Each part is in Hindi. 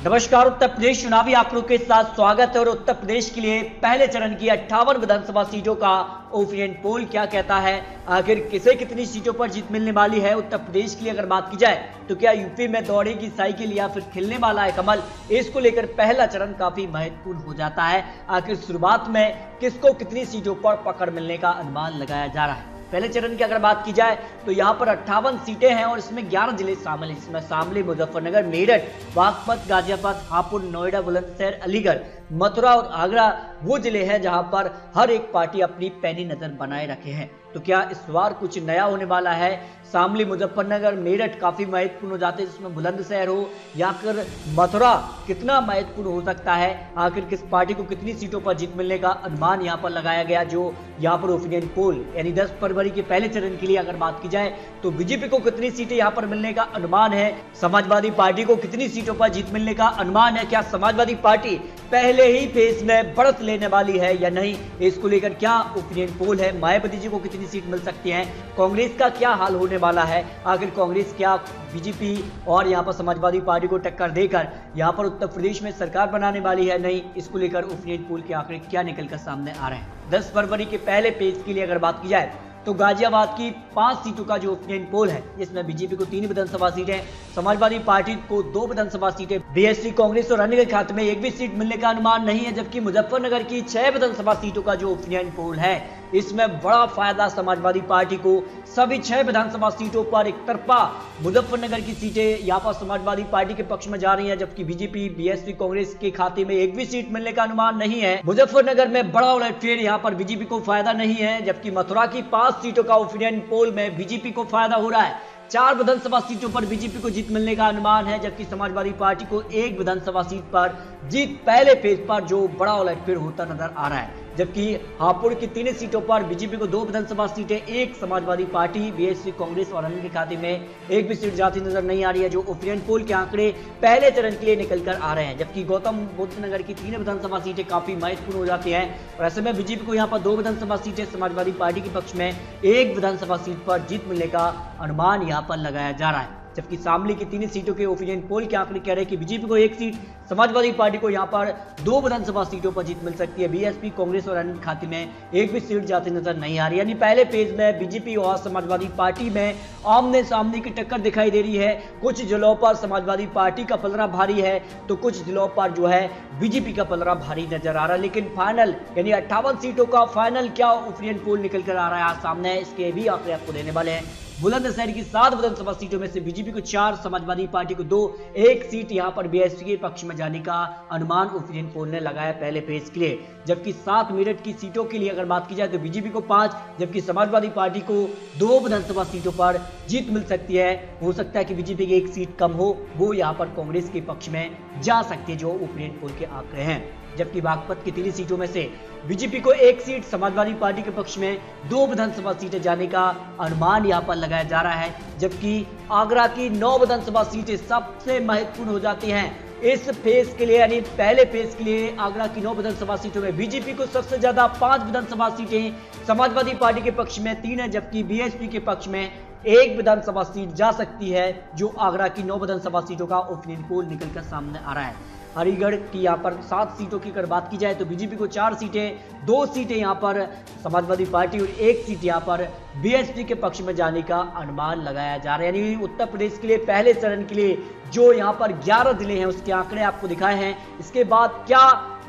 नमस्कार। उत्तर प्रदेश चुनावी आंकड़ों के साथ स्वागत है। और उत्तर प्रदेश के लिए पहले चरण की 58 विधानसभा सीटों का ओपिनियन पोल क्या कहता है, आखिर किसे कितनी सीटों पर जीत मिलने वाली है। उत्तर प्रदेश के लिए अगर बात की जाए तो क्या यूपी में दौड़ेगी साइकिल या फिर खिलने वाला है कमल, इसको लेकर पहला चरण काफी महत्वपूर्ण हो जाता है। आखिर शुरुआत में किसको कितनी सीटों पर पकड़ मिलने का अनुमान लगाया जा रहा है। पहले चरण की अगर बात की जाए तो यहाँ पर 58 सीटें हैं और इसमें 11 जिले शामिल हैं, जिसमें शामली, मुजफ्फरनगर, मेरठ, बागपत, गाजियाबाद, हापुड़, नोएडा, बुलंदशहर, अलीगढ़, मथुरा और आगरा वो जिले हैं जहां पर हर एक पार्टी अपनी पैनी नजर बनाए रखे हैं। तो क्या इस बार कुछ नया होने वाला है। शामली, मुजफ्फरनगर, मेरठ काफी महत्वपूर्ण हो जाते हैं, जिसमें बुलंदशहर हो या फिर मथुरा कितना महत्वपूर्ण हो सकता है। आखिर किस पार्टी को कितनी सीटों पर जीत मिलने का अनुमान यहाँ पर लगाया गया, जो यहाँ पर ओपिनियन पोल यानी 10 फरवरी के पहले चरण के लिए अगर बात की जाए तो बीजेपी को कितनी सीटें यहाँ पर मिलने का अनुमान है, समाजवादी पार्टी को कितनी सीटों पर जीत मिलने का अनुमान है, क्या समाजवादी पार्टी पहले ही फेज में बढ़त लेने वाली है या नहीं, इसको लेकर क्या ओपिनियन पोल है। मायावती जी को कितनी सीट मिल सकती है, कांग्रेस का क्या हाल होने वाला है, आखिर कांग्रेस क्या बीजेपी और यहाँ पर समाजवादी पार्टी को टक्कर देकर यहाँ पर उत्तर प्रदेश में सरकार बनाने वाली है नहीं, इसको लेकर ओपिनियन पोल के आंकड़े क्या निकलकर सामने आ रहे हैं। 10 फरवरी के पहले पेज के लिए अगर बात की जाए तो गाजियाबाद की 5 सीटों का जो ओपिनियन पोल है, जिसमें बीजेपी को 3 विधानसभा सीटें, समाजवादी पार्टी को 2 विधानसभा सीटें, बीएसपी, कांग्रेस और अन्य के खाते में एक भी सीट मिलने का अनुमान नहीं है। जबकि मुजफ्फरनगर की 6 विधानसभा सीटों का जो ओपिनियन पोल है, इसमें बड़ा फायदा समाजवादी पार्टी को सभी 6 विधानसभा सीटों पर एक तरफा मुजफ्फरनगर की सीटें यहाँ पर समाजवादी पार्टी के पक्ष में जा रही हैं, जबकि बीजेपी, बीएसपी, कांग्रेस के खाते में एक भी सीट मिलने का अनुमान नहीं है। मुजफ्फरनगर में बड़ा उलटफेर यहाँ पर बीजेपी को फायदा नहीं है, जबकि मथुरा की 5 सीटों का ओपिनियन पोल में बीजेपी को फायदा हो रहा है। 4 विधानसभा सीटों पर बीजेपी को जीत मिलने का अनुमान है, जबकि समाजवादी पार्टी को 1 विधानसभा सीट पर जीत पहले पेज पर जो बड़ा उलटफेर होता नजर आ रहा है। जबकि हापुड़ की 3 सीटों पर बीजेपी को 2 विधानसभा सीटें, 1 समाजवादी पार्टी, बीएसपी, कांग्रेस और अन्य के खाते में एक भी सीट जाती नजर नहीं आ रही है, जो ओपिनियन पोल के आंकड़े पहले चरण के लिए निकल कर आ रहे हैं। जबकि गौतम बुद्ध नगर की 3 विधानसभा सीटें काफी महत्वपूर्ण हो जाती हैं और ऐसे में बीजेपी को यहाँ पर 2 विधानसभा सीटें, समाजवादी पार्टी के पक्ष में 1 विधानसभा सीट पर जीत मिलने का अनुमान यहाँ पर लगाया जा रहा है। जबकि शामली की 3 सीटों के ओपिनियन पोल के आंकड़े कह रहे हैं कि बीजेपी को 1 सीट, समाजवादी पार्टी को यहां पर 2 विधानसभा सीटों पर जीत मिल सकती है। बीएसपी, कांग्रेस और अन्य खाते में एक भी सीट जाती नजर नहीं आ रही, यानी पहले पेज में बीजेपी और समाजवादी पार्टी में आमने सामने की टक्कर दिखाई दे रही है। कुछ जिलों पर समाजवादी पार्टी का पलड़ा भारी है तो कुछ जिलों पर जो है बीजेपी का पलड़ा भारी नजर आ रहा है। लेकिन फाइनल यानी 58 सीटों का फाइनल क्या ओपिनियन पोल निकल कर आ रहा है आज सामने, इसके भी आंकड़े आपको देने वाले हैं। बुलंदशहर की 7 विधानसभा सीटों में से बीजेपी को 4, समाजवादी पार्टी को 2, 1 सीट यहां पर बीएसपी के पक्ष में जाने का अनुमान ओपिनियन पोल ने लगाया पहले पेज के लिए। जबकि 7 मेरठ की सीटों के लिए अगर बात की जाए तो बीजेपी को 5, जबकि समाजवादी पार्टी को 2 विधानसभा सीटों पर जीत मिल सकती है। हो सकता है कि बीजेपी की 1 सीट कम हो, वो यहां पर कांग्रेस के पक्ष में जा सकती है, जो ओपिनियन पोल के आंकड़े हैं। जबकि बागपत की 3 सीटों में से बीजेपी को 1 सीट, समाजवादी पार्टी के पक्ष में 2 विधानसभा सीटें जाने का अनुमान यहां पर लगाया जा रहा है। जबकि आगरा की 9 विधानसभा सीटें सबसे महत्वपूर्ण हो जाती हैं इस फेज के लिए, यानी पहले फेज के लिए। आगरा की 9 विधानसभा सीटों में बीजेपी को सबसे ज्यादा 5 विधानसभा सीटें, समाजवादी पार्टी के पक्ष में 3 है, जबकि बीएसपी के पक्ष में 1 विधानसभा सीट जा सकती है, जो आगरा की 9 विधानसभा सीटों का ओपिनियन पोल निकलकर सामने आ रहा है। हरिगढ़ की यहाँ पर 7 सीटों की अगर बात की जाए तो बीजेपी को 4 सीटें, 2 सीटें यहाँ पर समाजवादी पार्टी और 1 सीट यहाँ पर बीएसपी के पक्ष में जाने का अनुमान लगाया जा रहा है। यानी उत्तर प्रदेश के लिए पहले चरण के लिए जो यहाँ पर 11 जिले हैं उसके आंकड़े आपको दिखाए हैं। इसके बाद क्या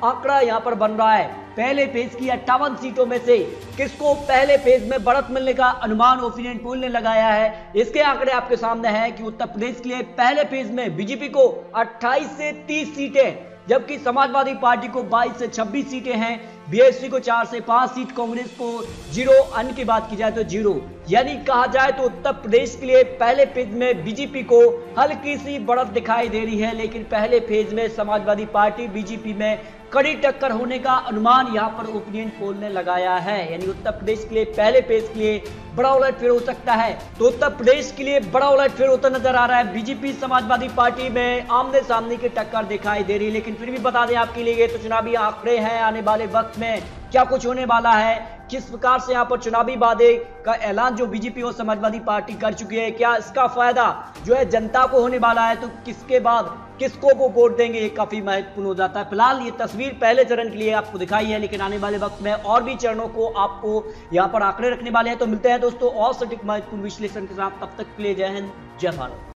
आंकड़ा यहाँ पर बन रहा है, पहले पेज की 58 सीटों में से किसको पहले पेज में बढ़त मिलने का अनुमान ओपिनियन पोल ने लगाया है, इसके आंकड़े आपके सामने हैं कि उत्तर प्रदेश के लिए पहले पेज में बीजेपी को 28 से 30 सीटें, जबकि समाजवादी पार्टी को 22 से 26 सीटें हैं, बीएसपी को 4 से 5 सीट, कांग्रेस को 0, अन्य की बात की जाए तो 0। यानी कहा जाए तो उत्तर प्रदेश के लिए पहले पेज में बीजेपी को हल्की सी बढ़त दिखाई दे रही है, लेकिन पहले पेज में समाजवादी पार्टी, बीजेपी में कड़ी टक्कर होने का अनुमान यहां पर ओपिनियन पोल ने लगाया है। यानी उत्तर प्रदेश के लिए पहले पेज के लिए बड़ा उलटफेर हो सकता है, तो उत्तर प्रदेश के लिए बड़ा उलटफेर होता नजर आ रहा है। बीजेपी, समाजवादी पार्टी में आमने सामने की टक्कर दिखाई दे रही है, लेकिन फिर भी बता दें आपके लिए ये तो चुनावी आंकड़े हैं, आने वाले वक्त वक्त में क्या कुछ होने वाला है, किस प्रकार से यहाँ पर चुनावी वादे का ऐलान जो बीजेपी और समाजवादी पार्टी कर चुकी है, क्या इसका फायदा जो है जनता को होने वाला है, तो किसके बाद किसको वो वोट देंगे, ये काफी महत्वपूर्ण हो जाता है। फिलहाल ये तस्वीर पहले चरण के लिए आपको दिखाई है, लेकिन आने वाले वक्त में और भी चरणों को आपको यहाँ पर आंकड़े रखने वाले हैं। तो मिलते हैं दोस्तों और सटीक महत्वपूर्ण विश्लेषण के साथ, तब तक के लिए जय हिंद, जय भारत।